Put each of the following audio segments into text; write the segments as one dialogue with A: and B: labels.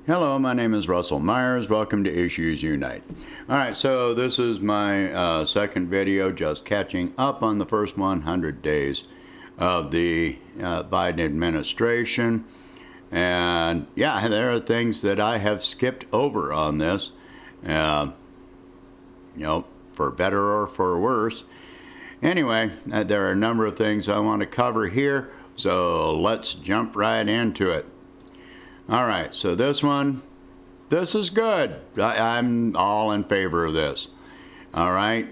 A: Hello, my name is Russell Myers. Welcome to Issues Unite. All right, so this is my second video, just catching up on the first 100 days of the Biden administration. And yeah, there are things that I have skipped over on this, for better or for worse. Anyway, there are a number of things I want to cover here, so let's jump right into it. All right, so this is good. I'm all in favor of this. All right.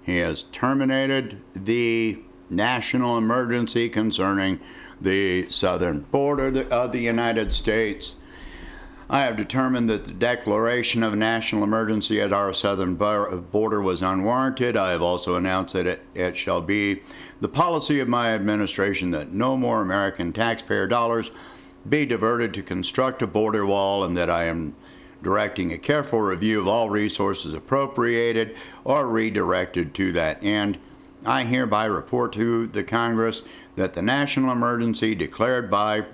A: He has terminated the national emergency concerning the southern border of the United States. I have determined that the declaration of a national emergency at our southern border was unwarranted. I have also announced that it shall be the policy of my administration that no more American taxpayer dollars be diverted to construct a border wall, and that I am directing a careful review of all resources appropriated or redirected to that end. I hereby report to the Congress that the national emergency declared by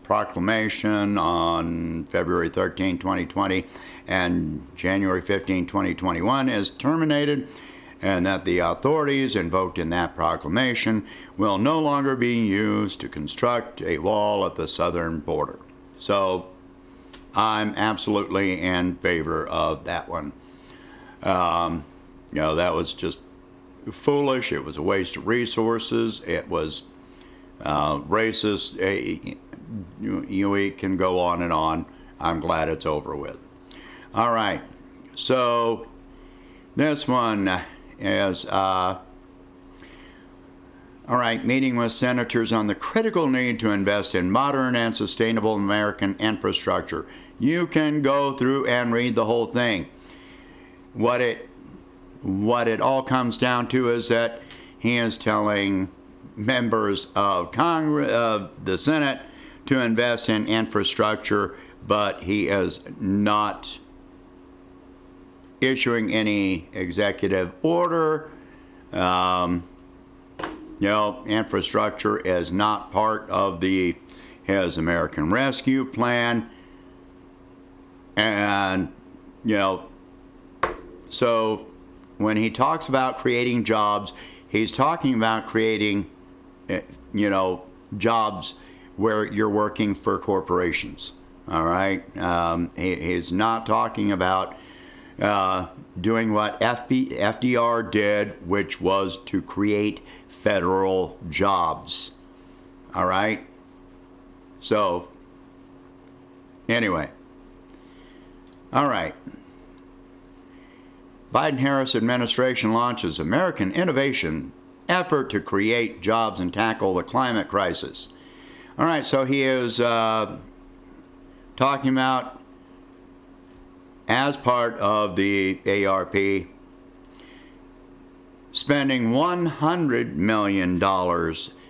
A: proclamation on February 13, 2020 and January 15, 2021 is terminated, and that the authorities invoked in that proclamation will no longer be used to construct a wall at the southern border. So I'm absolutely in favor of that one. That was just foolish. It was a waste of resources. It was racist. You can go on and on. I'm glad it's over with. All right. So this one is, meeting with senators on the critical need to invest in modern and sustainable American infrastructure. You can go through and read the whole thing. What it all comes down to is that he is telling members of Congress, of the Senate, to invest in infrastructure, but he is not issuing any executive order. Infrastructure is not part of his American Rescue Plan. And, so when he talks about creating jobs, he's talking about creating, jobs where you're working for corporations. All right. He's not talking about doing what FDR did, which was to create federal jobs. All right. So, anyway. All right. Biden-Harris administration launches American innovation effort to create jobs and tackle the climate crisis. All right. So he is talking about, as part of the ARP, spending $100 million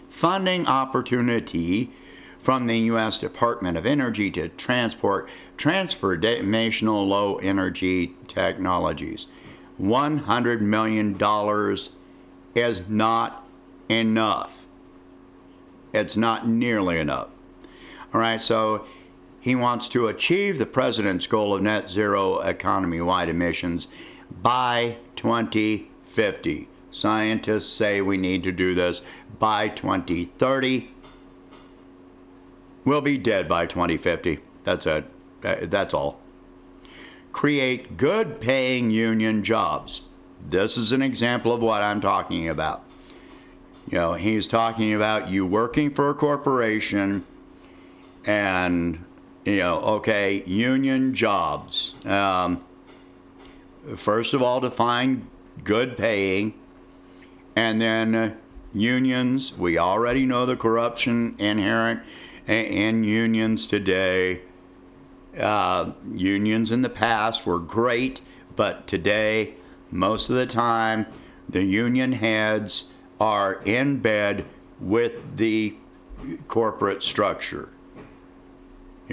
A: funding opportunity from the U.S. Department of Energy to transport transformational low energy technologies. $100 million is not enough. It's not nearly enough. All right, so he wants to achieve the president's goal of net zero economy-wide emissions by 2050. Scientists say we need to do this by 2030. We'll be dead by 2050. That's it. That's all. Create good-paying union jobs. This is an example of what I'm talking about. He's talking about you working for a corporation and union jobs. First of all, define good paying, and then unions. We already know the corruption inherent in unions today. Unions in the past were great, but today, most of the time, the union heads are in bed with the corporate structure.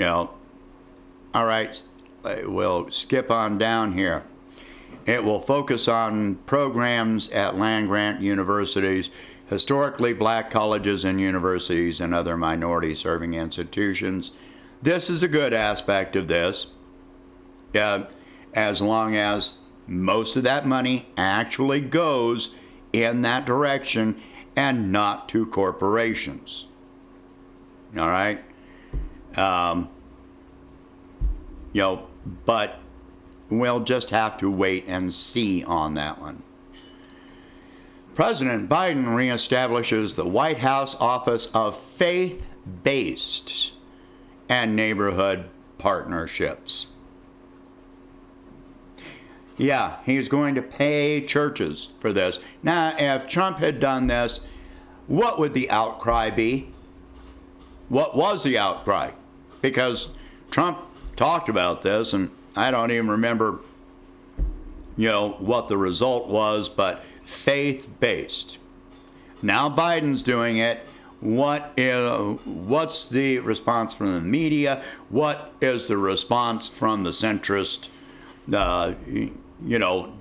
A: All right, we'll skip on down here. It will focus on programs at land-grant universities, historically black colleges and universities, and other minority-serving institutions. this is a good aspect of this, as long as most of that money actually goes in that direction and not to corporations. All right? But we'll just have to wait and see on that one. President Biden reestablishes the White House Office of Faith-Based and Neighborhood Partnerships. Yeah, he's going to pay churches for this. Now, if Trump had done this, what would the outcry be? What was the outcry? Because Trump talked about this, and I don't even remember, what the result was, but faith-based. Now Biden's doing it. What's the response from the media? What is the response from the centrist,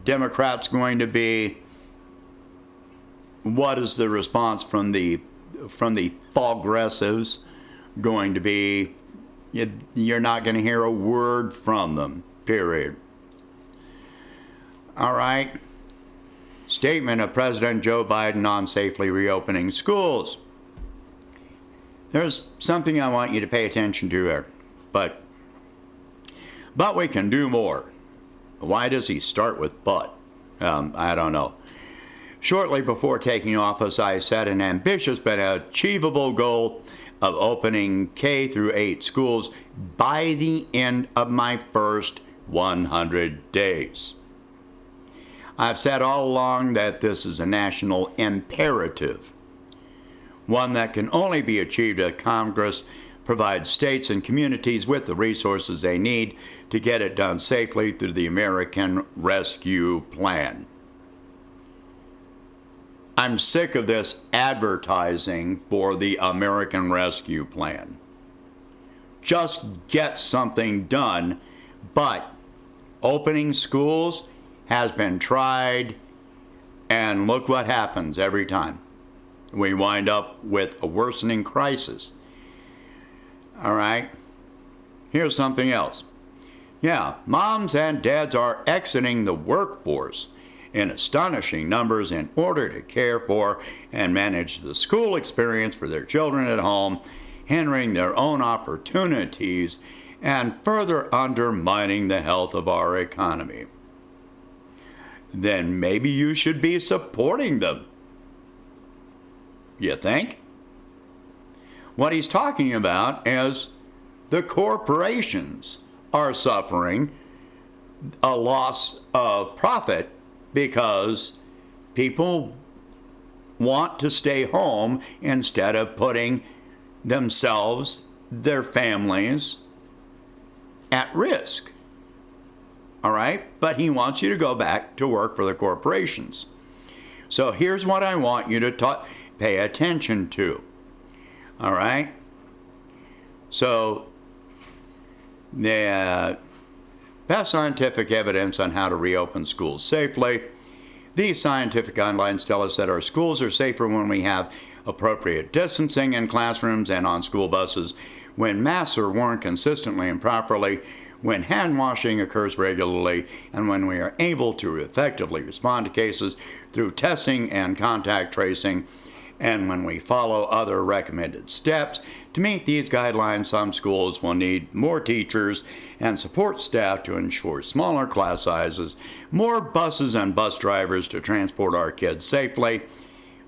A: Democrats going to be? What is the response from the progressives going to be? You're not going to hear a word from them, period. All right. Statement of President Joe Biden on safely reopening schools. There's something I want you to pay attention to here, but we can do more. Why does he start with but? I don't know. Shortly before taking office, I set an ambitious but achievable goal of opening K through 8 schools by the end of my first 100 days. I've said all along that this is a national imperative, one that can only be achieved if Congress provides states and communities with the resources they need to get it done safely through the American Rescue Plan. I'm sick of this advertising for the American Rescue Plan. Just get something done, but opening schools has been tried, and look what happens every time. We wind up with a worsening crisis. All right, here's something else. Yeah, moms and dads are exiting the workforce in astonishing numbers in order to care for and manage the school experience for their children at home, hindering their own opportunities and further undermining the health of our economy. Then maybe you should be supporting them. You think? What he's talking about is the corporations are suffering a loss of profit because people want to stay home instead of putting themselves, their families, at risk. All right? But he wants you to go back to work for the corporations. So here's what I want you to pay attention to. All right? So the best scientific evidence on how to reopen schools safely. These scientific guidelines tell us that our schools are safer when we have appropriate distancing in classrooms and on school buses, when masks are worn consistently and properly, when hand washing occurs regularly, and when we are able to effectively respond to cases through testing and contact tracing, and when we follow other recommended steps. To meet these guidelines, some schools will need more teachers and support staff to ensure smaller class sizes, more buses and bus drivers to transport our kids safely,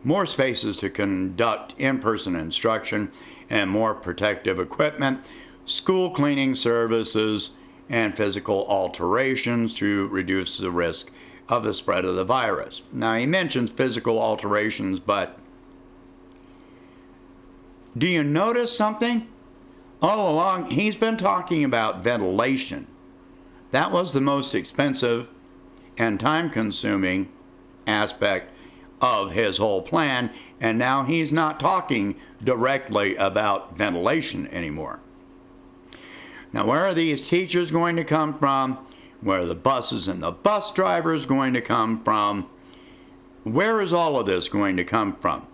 A: more spaces to conduct in-person instruction, and more protective equipment, school cleaning services, and physical alterations to reduce the risk of the spread of the virus. Now, he mentions physical alterations, but do you notice something? All along, he's been talking about ventilation. That was the most expensive and time-consuming aspect of his whole plan, and now he's not talking directly about ventilation anymore. Now, where are these teachers going to come from? Where are the buses and the bus drivers going to come from? Where is all of this going to come from?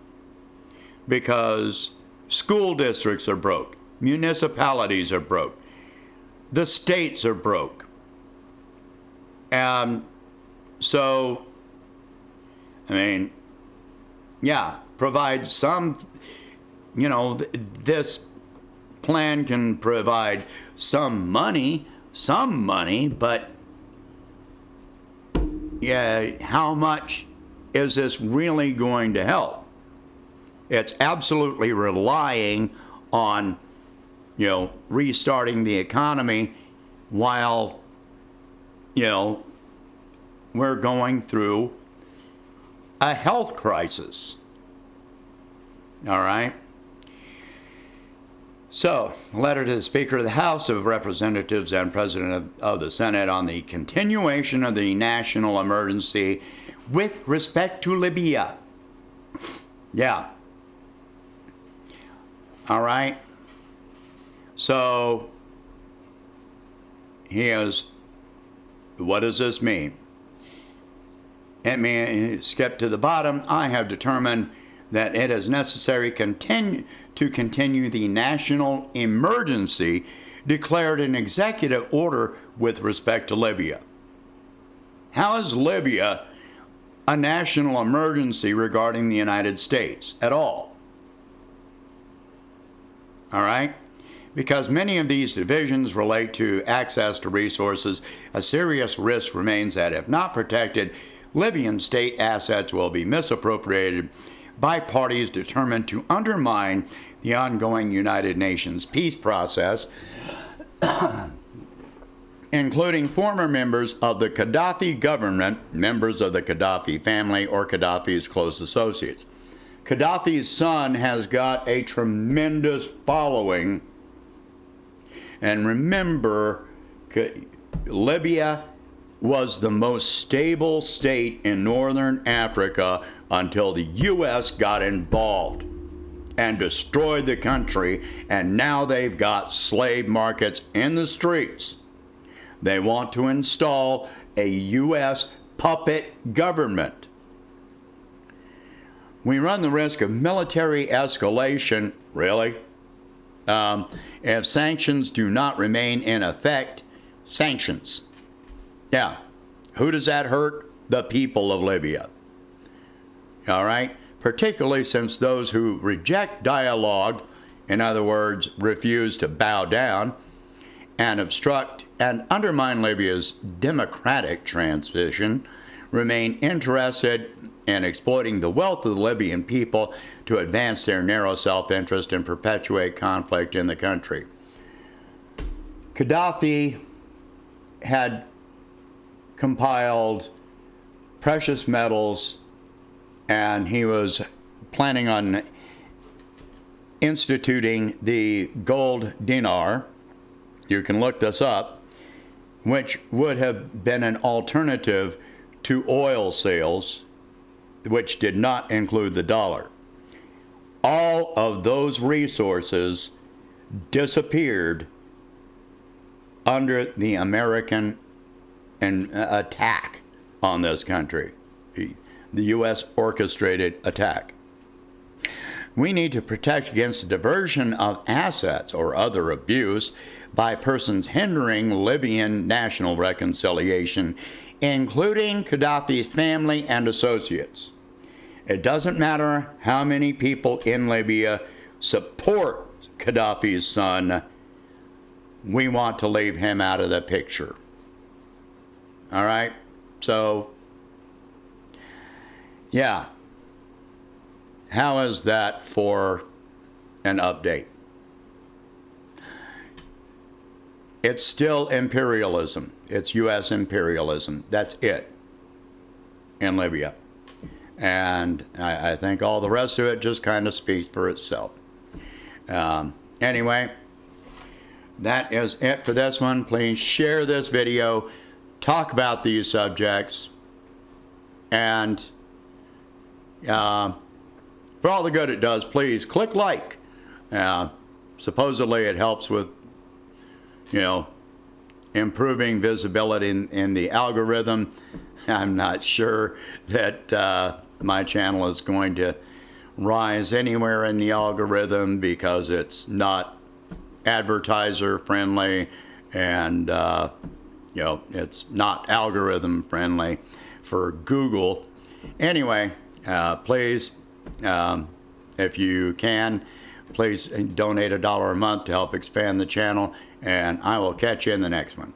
A: Because school districts are broke. Municipalities are broke. The states are broke. And so, I mean, yeah, provide some, this plan can provide some money, but yeah, how much is this really going to help? It's absolutely relying on, restarting the economy while, we're going through a health crisis. All right? So, letter to the Speaker of the House of Representatives and President of the Senate on the continuation of the national emergency with respect to Libya. Yeah. All right. So, what does this mean? It means, skip to the bottom, I have determined that it is necessary to continue the national emergency declared in executive order with respect to Libya. How is Libya a national emergency regarding the United States at all? All right? Because many of these divisions relate to access to resources, a serious risk remains that if not protected, Libyan state assets will be misappropriated by parties determined to undermine the ongoing United Nations peace process, including former members of the Gaddafi government, members of the Gaddafi family, or Gaddafi's close associates. Gaddafi's son has got a tremendous following. And remember, Libya was the most stable state in northern Africa until the U.S. got involved and destroyed the country, and now they've got slave markets in the streets. They want to install a U.S. puppet government. We run the risk of military escalation, really, if sanctions do not remain in effect. Sanctions. Yeah. Who does that hurt? The people of Libya. All right? Particularly since those who reject dialogue, in other words, refuse to bow down, and obstruct and undermine Libya's democratic transition, remain interested in exploiting the wealth of the Libyan people to advance their narrow self-interest and perpetuate conflict in the country. Gaddafi had compiled precious metals, and he was planning on instituting the gold dinar. You can look this up, which would have been an alternative to oil sales, which did not include the dollar. All of those resources disappeared under the American attack on this country. The U.S. orchestrated attack. We need to protect against the diversion of assets or other abuse by persons hindering Libyan national reconciliation, including Gaddafi's family and associates. It doesn't matter how many people in Libya support Gaddafi's son. We want to leave him out of the picture. All right? So, yeah. How is that for an update? It's still imperialism. It's U.S. imperialism. That's it in Libya. And I think all the rest of it just kind of speaks for itself. Anyway, that is it for this one. Please share this video. Talk about these subjects. And for all the good it does, please click like. Supposedly it helps with, improving visibility in the algorithm. I'm not sure that my channel is going to rise anywhere in the algorithm because it's not advertiser friendly, and you know, it's not algorithm friendly for Google. Anyway, please, if you can, please donate $1 a month to help expand the channel, and I will catch you in the next one.